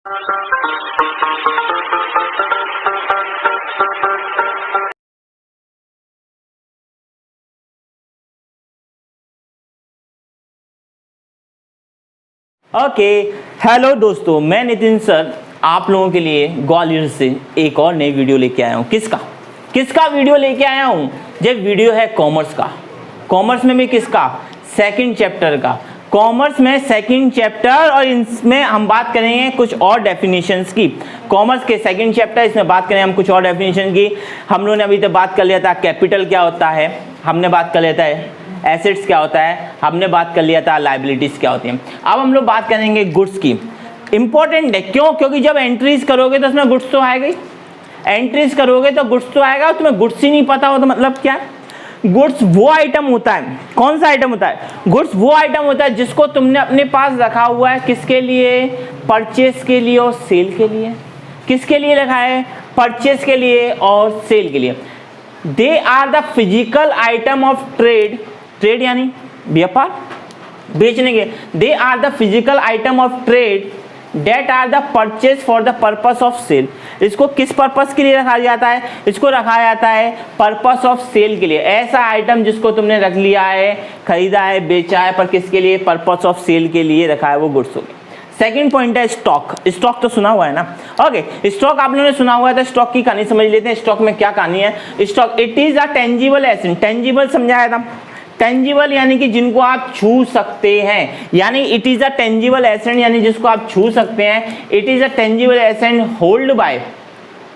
Okay, hello दोस्तों, मैं Nitin sir आप लोगों के लिए ग्वालियर से एक और नई वीडियो लेके आया हूँ। किसका वीडियो लेके आया हूँ? ये वीडियो है कॉमर्स का। कॉमर्स में भी किसका? सेकंड चैप्टर का। कॉमर्स में सेकंड चैप्टर, और इसमें हम बात करेंगे कुछ और डेफिनेशंस की। कॉमर्स के सेकंड चैप्टर, इसमें बात करें हम कुछ और डेफिनेशन की। हम लोगों ने अभी तक बात कर लिया था कैपिटल क्या होता है, हमने बात कर लिया था एसेट्स क्या होता है, हमने बात कर लिया था लायबिलिटीज क्या होती हैं। अब हम लोग बात करेंगे गुड्स की। इंपॉर्टेंट है, क्यों? क्योंकि जब एंट्रीज करोगे तो उसमें गुड्स तो आएगा ही। एंट्रीज करोगे तो गुड्स तो आएगा, तुम्हें गुड्स ही नहीं पता हो तो मतलब क्या? गुड्स वो आइटम होता है, कौन सा आइटम होता है? गुड्स वो आइटम होता है जिसको तुमने अपने पास रखा हुआ है, किसके लिए? परचेस के लिए और सेल के लिए। किसके लिए रखा है? परचेस के लिए और सेल के लिए। They are the physical item of trade. Trade यानी व्यापार, बेचने के। They are the physical item of trade that are the purchase for the purpose of sale. इसको किस पर्पस के लिए रखा जाता है? इसको रखा जाता है पर्पस ऑफ सेल के लिए। ऐसा आइटम जिसको तुमने रख लिया है, खरीदा है, बेचा है, पर किसके लिए? पर्पस ऑफ सेल के लिए रखा है, वो गुड्स हो गया। सेकंड पॉइंट है स्टॉक। स्टॉक तो सुना हुआ है ना? ओके, स्टॉक आप लोगों ने सुना हुआ है, तो स्टॉक की कहानी समझ लेते हैं। स्टॉक में क्या कहानी है? Stock it is a tangible asset. Tangible समझाया था। टेंजिबल यानी कि जिनको आप छू सकते हैं, यानी it is a tangible asset, यानी जिसको आप छू सकते हैं। It is a tangible asset hold by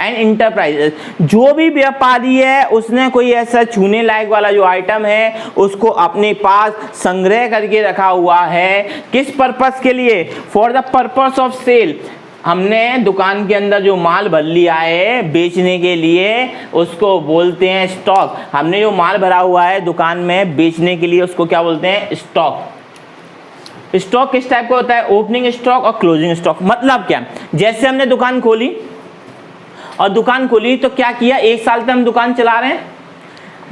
and enterprises. जो भी व्यापारी है उसने कोई ऐसा छूने लायक वाला जो आइटम है उसको अपने पास संग्रह करके रखा हुआ है। किस पर्पस के लिए? For the purpose of sale. हमने दुकान के अंदर जो माल भर लिया है बेचने के लिए, उसको बोलते हैं स्टॉक। हमने जो माल भरा हुआ है दुकान में बेचने के लिए, उसको क्या बोलते हैं? स्टॉक। स्टॉक किस टाइप का होता है? ओपनिंग स्टॉक और क्लोजिंग स्टॉक। मतलब क्या? जैसे हमने दुकान खोली तो क्या किया? एक साल तक हम दुकान चला रहे हैं,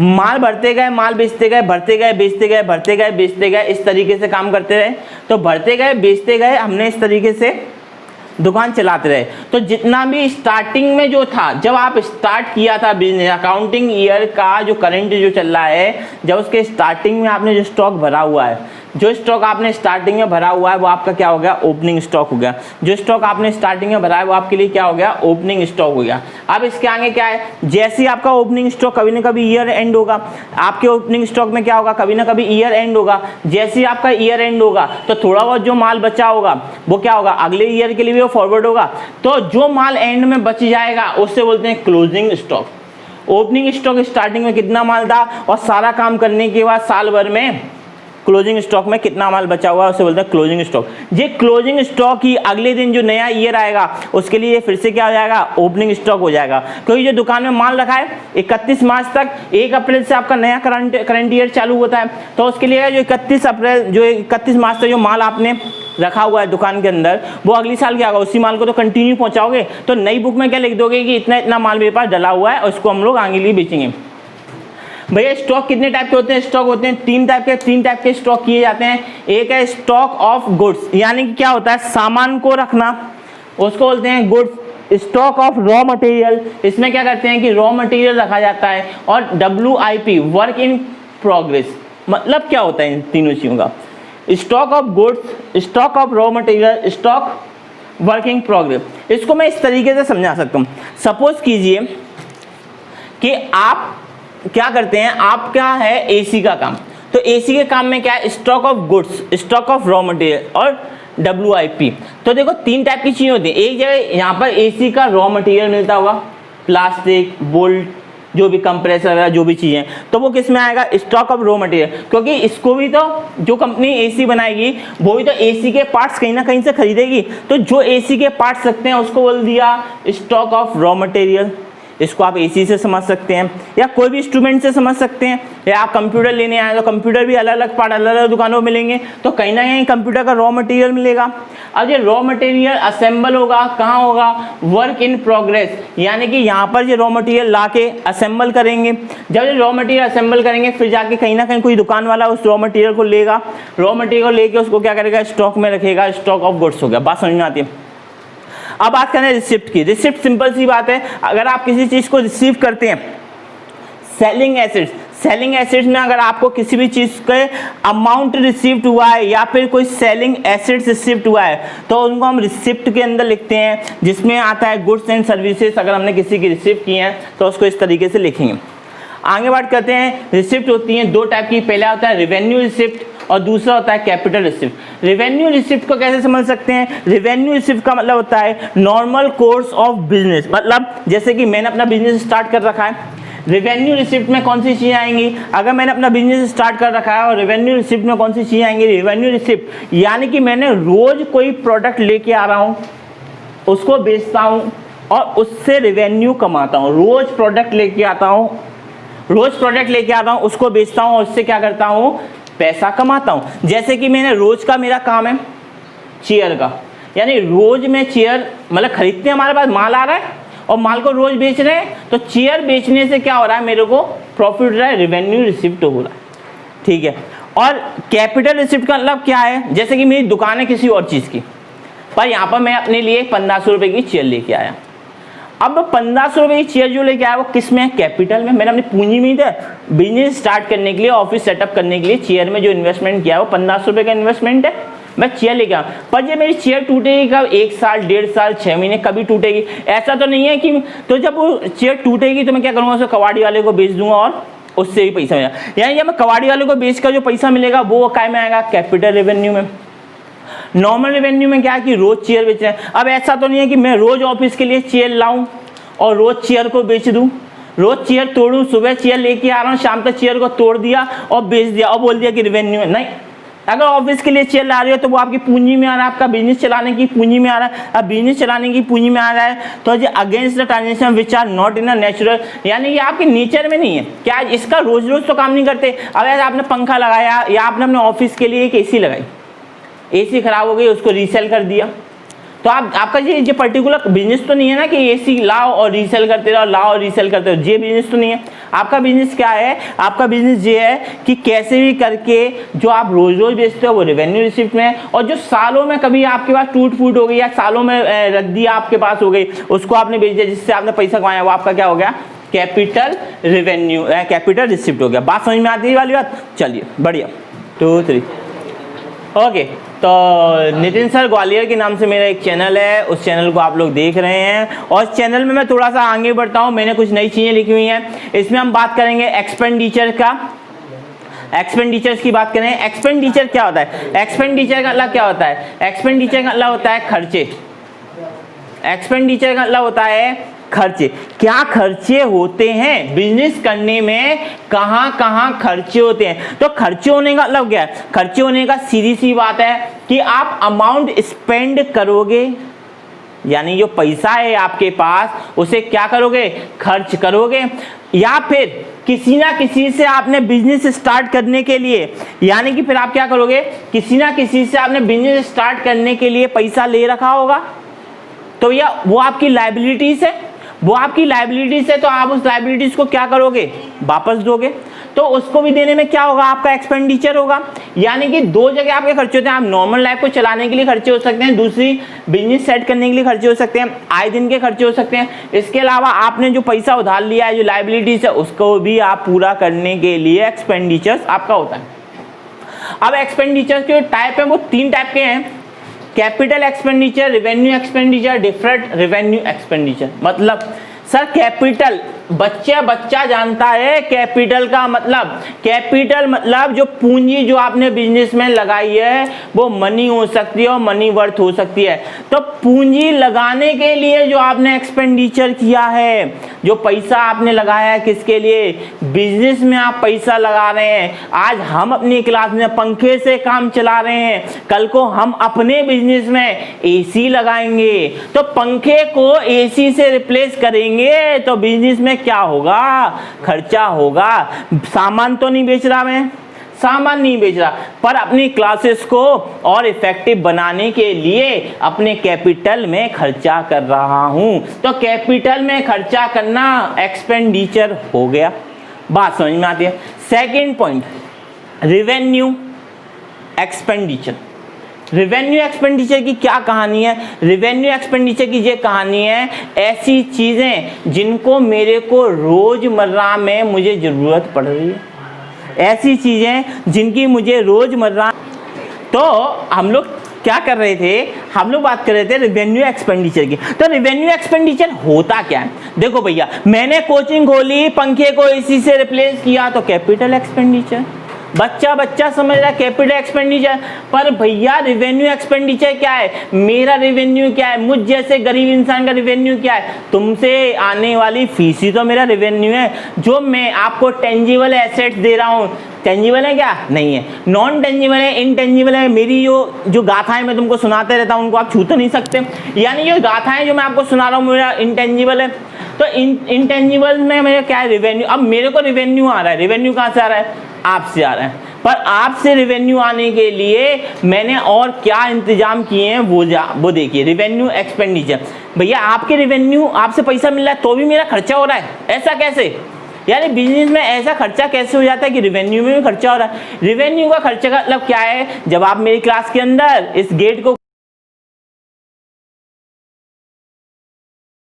माल भरते गए, माल बेचते गए, भरते गए, बेचते गए, भरते गए, बेचते गए, इस तरीके से काम करते रहे। तो भरते गए, बेचते गए, हमने इस तरीके से दुकान चलाते रहे। तो जितना भी स्टार्टिंग में जो था, जब आप स्टार्ट किया था बिजनेस, अकाउंटिंग ईयर का जो करंट जो चल रहा है, जब उसके स्टार्टिंग में आपने जो स्टॉक भरा हुआ है, जो स्टॉक आपने स्टार्टिंग में भरा हुआ है वो आपका क्या हो गया? ओपनिंग स्टॉक हो गया। जो स्टॉक आपने स्टार्टिंग में भरा है वो आपके लिए क्या हो गया? ओपनिंग स्टॉक हो गया। अब इसके आगे क्या है? जैसे आपका ओपनिंग स्टॉक कभी ना कभी ईयर एंड होगा, आपके ओपनिंग स्टॉक में क्या होगा? कभी ना कभी ईयर एंड होगा। जैसे ही आपका ईयर एंड होगा तो थोड़ा बहुत जो माल बचा होगा वो क्या होगा? अगले ईयर के लिए भी वो फॉरवर्ड होगा। तो जो माल एंड में बच जाएगा उससे बोलते हैं closing stock. Opening stock starting में कितना माल था और सारा काम करने के बाद साल भर में क्लोजिंग स्टॉक में कितना माल बचा हुआ है उसे बोलते हैं क्लोजिंग स्टॉक। ये क्लोजिंग स्टॉक ही अगले दिन जो नया ईयर आएगा उसके लिए फिर से क्या हो जाएगा? ओपनिंग स्टॉक हो जाएगा। क्योंकि जो दुकान में माल रखा है 31 मार्च तक, 1 अप्रैल से आपका नया करंट ईयर चालू होता है, तो उसके लिए जो 31 मार्च तक जो माल आपने रखा हुआ है दुकान के अंदर, वो अगली साल क्या होगा? उसी माल को तो कंटिन्यू पहुंचाओगे। तो नई बुक में क्या लिख दोगे कि इतना इतना माल मेरे पास डला हुआ है और इसको हम लोग आगे लिए बेचेंगे। भैया स्टॉक कितने टाइप के होते हैं? स्टॉक होते हैं 3 टाइप के स्टॉक किए जाते हैं। एक है स्टॉक ऑफ गुड्स, यानी कि क्या होता है? सामान को रखना, उसको बोलते हैं goods. Stock of raw material, इसमें क्या करते हैं कि रॉ मटेरियल रखा जाता है। और WIP वर्क इन प्रोग्रेस, मतलब क्या होता है इन तीनों चीजों का? Stock of goods, stock of raw material, stock work in progress. इसको मैं इस तरीके से समझा सकता हूँ। सपोज कीजिए कि आप क्या करते हैं, आपका है एसी का काम, तो एसी के काम में क्या है? Stock of goods, stock of raw material और WIP। तो देखो 3 टाइप की चीजें होती है। एक जगह यहाँ पर एसी का रॉ मटेरियल मिलता होगा, प्लास्टिक, बोल्ट, जो भी कंप्रेसर है, जो भी चीजें, तो वो किस में आएगा? Stock of raw material. क्योंकि इसको भी तो जो कंपनी एसी बनाएगी वो भी तो एसी के पार्ट्स कहीं ना कहीं से खरीदेगी, तो जो एसी के पार्ट्स रखते हैं उसको बोल दिया स्टॉक ऑफ रॉ मटेरियल। इसको आप एसी से समझ सकते हैं या कोई भी इंस्ट्रूमेंट से समझ सकते हैं, या आप कंप्यूटर लेने आए तो कंप्यूटर भी अलग अलग पार्ट अलग अलग दुकानों में मिलेंगे, तो कहीं ना कहीं कंप्यूटर का रॉ मटेरियल मिलेगा। अब ये रॉ मटेरियल असेंबल होगा, कहाँ होगा? वर्क इन प्रोग्रेस, यानी कि यहाँ पर ये रॉ मटेरियल ला के असेंबल करेंगे। जब ये रॉ मटेरियल असेंबल करेंगे फिर जाके कहीं ना कहीं कोई दुकान वाला उस रॉ मटेरियल को लेगा, रॉ मटेरियल को लेके उसको क्या करेगा? स्टॉक में रखेगा। स्टॉक ऑफ गुड्स हो गया। बात समझ में आती है? अब बात करें रिसिप्ट की। रिसिप्ट सिंपल सी बात है, अगर आप किसी चीज को रिसीव करते हैं, सेलिंग एसेट्स, सेलिंग एसेट्स में अगर आपको किसी भी चीज के अमाउंट रिसीव्ड हुआ है या फिर कोई सेलिंग एसेट्स रिसीव्ड हुआ है तो उनको हम रिसिप्ट के अंदर लिखते हैं, जिसमें आता है गुड्स एंड सर्विसेज। अगर हमने किसी की रिसिप्ट की है तो उसको इस तरीके से लिखेंगे। आगे बात करते हैं, रिसिप्ट होती हैं दो टाइप की, पहला होता है रेवेन्यू रिसिप्ट और दूसरा होता है कैपिटल रिसिप्ट। रेवेन्यू रिसिप्ट को कैसे समझ सकते हैं? रेवेन्यू रिसिप्ट का मतलब होता है नॉर्मल कोर्स ऑफ बिजनेस, मतलब जैसे कि मैंने अपना बिजनेस स्टार्ट कर रखा है, रेवेन्यू रिसिप्ट में कौन सी चीज़ें आएंगी? अगर मैंने अपना बिजनेस स्टार्ट कर रखा है और रेवेन्यू रिसिप्ट में कौन सी चीज़ें आएंगी? रेवेन्यू रिसिप्ट यानी कि मैंने रोज कोई प्रोडक्ट लेके आ रहा हूँ, उसको बेचता हूँ और उससे रेवेन्यू कमाता हूँ। रोज प्रोडक्ट लेके आता हूँ, रोज प्रोडक्ट लेके आता हूँ, उसको बेचता हूँ और उससे क्या करता हूँ? पैसा कमाता हूँ। जैसे कि मैंने रोज का मेरा काम है चेयर का, यानी रोज में चेयर मतलब खरीदते हैं, हमारे पास माल आ रहा है और माल को रोज बेच रहे हैं, तो चेयर बेचने से क्या हो रहा है? मेरे को प्रॉफिट हो रहा है, रेवेन्यू रिसिप्ट हो रहा है। ठीक है। और कैपिटल रिसिप्ट का मतलब क्या है? जैसे कि मेरी दुकान है किसी और चीज़ की, पर यहाँ पर मैं अपने लिए 1500 रुपये की चेयर लेके आया। अब 1500 रुपये की चेयर जो लेके आया वो किस में है? कैपिटल में। मैंने अपनी पूंजी में ही बिजनेस स्टार्ट करने के लिए, ऑफिस सेटअप करने के लिए चेयर में जो इन्वेस्टमेंट किया है वो 1500 रुपये का इन्वेस्टमेंट है, मैं चेयर लेके आऊँ। पर जब मेरी चेयर टूटेगी कब? 1 साल, 1.5 साल, 6 महीने, कभी टूटेगी। ऐसा तो नहीं है कि तो जब वो चेयर टूटेगी तो मैं क्या करूँगा? उसको कबाड़ी वाले को बेच दूंगा और उससे भी पैसा मिलेगा। यानी जब मैं कबाड़ी वाले को बेच कर जो पैसा मिलेगा वो काय में आएगा? कैपिटल रेवेन्यू में। नॉर्मल रेवेन्यू में क्या है कि रोज चेयर बेच रहे हैं। अब ऐसा तो नहीं है कि मैं रोज ऑफिस के लिए चेयर लाऊं और रोज चेयर को बेच दूं, रोज चेयर तोड़ूं, सुबह चेयर लेके आ रहा हूँ, शाम तक चेयर को तोड़ दिया और बेच दिया और बोल दिया कि रेवेन्यू है। नहीं, अगर ऑफिस के लिए चेयर ला रही हो तो वो आपकी पूंजी में आ रहा है, आपका बिजनेस चलाने की पूंजी में आ रहा है। अब बिजनेस चलाने की पूंजी में आ रहा है तो ये against the transaction which are not in a natural, यानी ये आपके नेचर में नहीं है। क्या इसका रोज रोज तो काम नहीं करते? अब ऐसा आपने पंखा लगाया या आपने अपने ऑफिस के लिए एक एसी लगाई, एसी खराब हो गई, उसको रीसेल कर दिया, तो आपका ये पर्टिकुलर बिजनेस तो नहीं है ना कि एसी लाओ और रीसेल करते रहो, लाओ और रीसेल करते रहो, ये बिजनेस तो नहीं है। आपका बिजनेस क्या है? आपका बिजनेस ये है कि कैसे भी करके जो आप रोज रोज बेचते हो वो रेवेन्यू रिसिप्ट में है, और जो सालों में कभी आपके पास टूट फूट हो गई या सालों में रद्दी आपके पास हो गई, उसको आपने बेच दिया जिससे आपने पैसा कमाया, वो आपका क्या हो गया? कैपिटल रेवेन्यू, कैपिटल रिसिप्ट हो गया। बात समझ में आती है वाली बात? चलिए बढ़िया। 2 3 ओके। तो नितिन सर ग्वालियर के नाम से मेरा एक चैनल है, उस चैनल को आप लोग देख रहे हैं और चैनल में मैं थोड़ा सा आगे बढ़ता हूँ, मैंने कुछ नई चीज़ें लिखी हुई हैं। इसमें हम बात करेंगे एक्सपेंडिचर का। एक्सपेंडिचर्स की बात करें, एक्सपेंडिचर क्या होता है? एक्सपेंडिचर का मतलब क्या होता है? एक्सपेंडिचर का मतलब होता है खर्चे। एक्सपेंडिचर का मतलब होता है खर्चे। क्या खर्चे होते हैं बिजनेस करने में? कहाँ कहाँ खर्चे होते हैं? तो खर्चे होने का मतलब क्या है? खर्चे होने का सीधी सी बात है कि आप अमाउंट स्पेंड करोगे, यानी जो पैसा है आपके पास उसे क्या करोगे? खर्च करोगे। या फिर किसी ना किसी से आपने बिजनेस स्टार्ट करने के लिए, यानी कि फिर आप क्या करोगे? किसी ना किसी से आपने बिजनेस स्टार्ट करने के लिए पैसा ले रखा होगा, तो या वो आपकी लायबिलिटीज है, वो आपकी लायबिलिटीज है, तो आप उस लायबिलिटीज को क्या करोगे? वापस दोगे। तो उसको भी देने में क्या होगा? आपका एक्सपेंडिचर होगा। यानी कि दो जगह आपके खर्चे होते हैं। आप नॉर्मल लाइफ को चलाने के लिए खर्चे हो सकते हैं, दूसरी बिजनेस सेट करने के लिए खर्चे हो सकते हैं, आए दिन के खर्चे हो सकते हैं। इसके अलावा आपने जो पैसा उधार लिया है, जो लायबिलिटीज है, उसको भी आप पूरा करने के लिए एक्सपेंडिचर्स आपका होता है। अब एक्सपेंडिचर के टाइप है वो 3 टाइप के हैं, capital expenditure, revenue expenditure, deferred revenue expenditure. मतलब सर कैपिटल बच्चा जानता है कैपिटल का मतलब। कैपिटल मतलब जो पूंजी जो आपने बिजनेस में लगाई है वो मनी हो सकती है और मनी वर्थ हो सकती है। तो पूंजी लगाने के लिए जो आपने एक्सपेंडिचर किया है, जो पैसा आपने लगाया है, किसके लिए? बिजनेस में आप पैसा लगा रहे हैं। आज हम अपनी क्लास में पंखे से काम चला रहे हैं, कल को हम अपने बिजनेस में एसी लगाएंगे, तो पंखे को एसी से रिप्लेस करेंगे तो बिजनेस में क्या होगा? खर्चा होगा। सामान तो नहीं बेच रहा मैं, सामान नहीं बेच रहा, पर अपनी क्लासेस को और इफेक्टिव बनाने के लिए अपने कैपिटल में खर्चा कर रहा हूं। तो कैपिटल में खर्चा करना एक्सपेंडिचर हो गया। बात समझ में आती है? Second point, revenue expenditure. Revenue expenditure की क्या कहानी है? रेवेन्यू एक्सपेंडिचर की ये कहानी है ऐसी चीज़ें जिनको मेरे को रोज़मर्रा में मुझे ज़रूरत पड़ रही है, ऐसी चीज़ें जिनकी मुझे रोज़मर्रा। तो हम लोग क्या कर रहे थे, हम लोग बात कर रहे थे रेवेन्यू एक्सपेंडिचर की। तो रेवेन्यू एक्सपेंडिचर होता क्या है? देखो भैया, मैंने कोचिंग खोली, पंखे को एसी से रिप्लेस किया तो कैपिटल एक्सपेंडिचर। बच्चा समझ रहा है कैपिटल एक्सपेंडिचर, पर भैया रेवेन्यू एक्सपेंडिचर क्या है? मेरा रेवेन्यू क्या है? मुझ जैसे गरीब इंसान का रेवेन्यू क्या है? तुमसे आने वाली फीस ही तो मेरा रेवेन्यू है। जो मैं आपको टेंजिबल एसेट्स दे रहा हूँ, टेंजिबल है क्या? नहीं है। नॉन टेंजिबल है, इनटेंजिबल है। मेरी जो गाथाएं मैं तुमको सुनाते रहता हूँ उनको आप छू तो नहीं सकते, यानी ये गाथाएं जो मैं आपको सुना रहा हूँ मेरा इंटेंजिबल है। तो इनटेंजिबल में मेरा क्या है? रेवेन्यू। अब मेरे को रेवेन्यू आ रहा है, रेवेन्यू कहाँ से आ रहा है? आपसे आ रहा है। पर आपसे रेवेन्यू आने के लिए मैंने और क्या इंतजाम किए हैं वो देखिए। रेवेन्यू एक्सपेंडिचर, भैया आपके रेवेन्यू, आपसे पैसा मिल रहा है तो भी मेरा खर्चा हो रहा है, ऐसा कैसे? यानी बिजनेस में ऐसा खर्चा कैसे हो जाता है कि रेवेन्यू में भी खर्चा हो रहा है? रेवेन्यू का खर्चा का मतलब क्या है? जब आप मेरी क्लास के अंदर इस गेट को